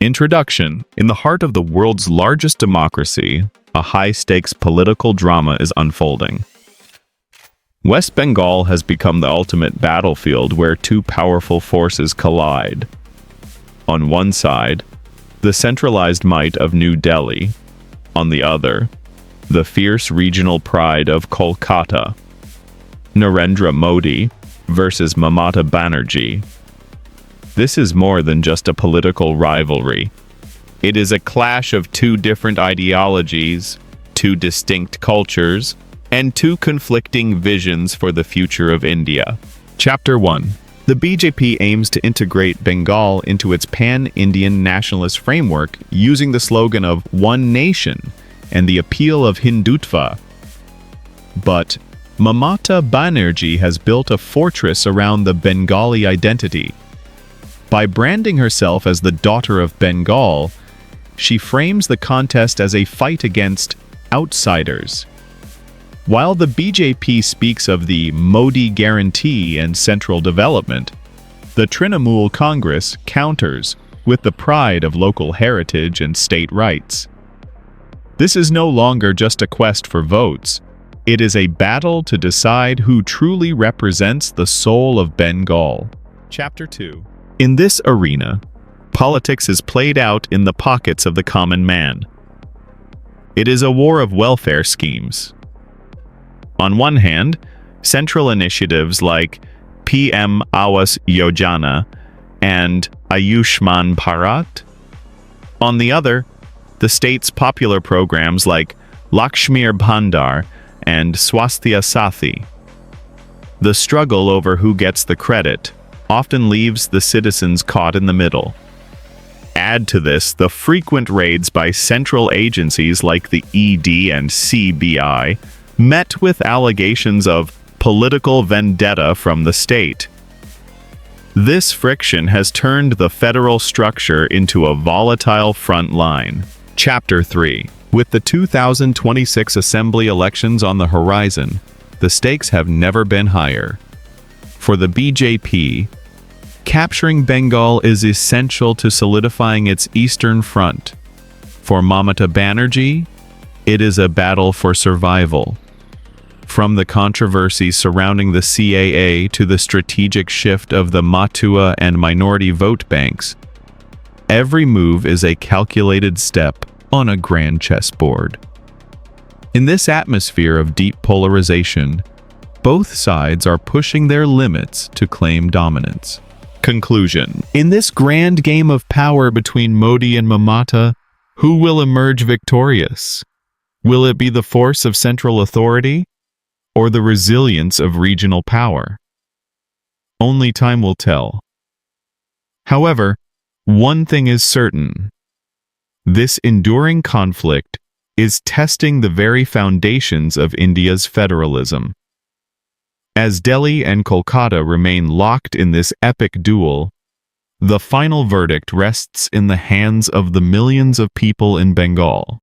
Introduction. In the heart of the world's largest democracy, a high-stakes political drama is unfolding. West Bengal has become the ultimate battlefield where two powerful forces collide. On one side, the centralized might of New Delhi. On the other, the fierce regional pride of Kolkata. Narendra Modi versus Mamata Banerjee. This is more than just a political rivalry. It is a clash of two different ideologies, two distinct cultures, and two conflicting visions for the future of India. Chapter 1. The BJP aims to integrate Bengal into its pan-Indian nationalist framework using the slogan of One Nation and the appeal of Hindutva. But Mamata Banerjee has built a fortress around the Bengali identity. By branding herself as the daughter of Bengal, she frames the contest as a fight against outsiders. While the BJP speaks of the Modi guarantee and central development, the Trinamool Congress counters with the pride of local heritage and state rights. This is no longer just a quest for votes. It is a battle to decide who truly represents the soul of Bengal. Chapter 2. In this arena, politics is played out in the pockets of the common man. It is a war of welfare schemes. On one hand, central initiatives like PM Awas Yojana and Ayushman Bharat. On the other, the state's popular programs like Lakshmir Bhandar and Swasthya Sathi. The struggle over who gets the credit often leaves the citizens caught in the middle. Add to this the frequent raids by central agencies like the ED and CBI, met with allegations of political vendetta from the state. This friction has turned the federal structure into a volatile front line. Chapter 3. With the 2026 Assembly elections on the horizon, the stakes have never been higher. For the BJP, capturing Bengal is essential to solidifying its eastern front. For Mamata Banerjee, it is a battle for survival. From the controversy surrounding the CAA to the strategic shift of the Matua and minority vote banks, every move is a calculated step on a grand chessboard. In this atmosphere of deep polarization, both sides are pushing their limits to claim dominance. Conclusion. In this grand game of power between Modi and Mamata, who will emerge victorious? Will it be the force of central authority or the resilience of regional power? Only time will tell. However, one thing is certain. This enduring conflict is testing the very foundations of India's federalism. As Delhi and Kolkata remain locked in this epic duel, the final verdict rests in the hands of the millions of people in Bengal.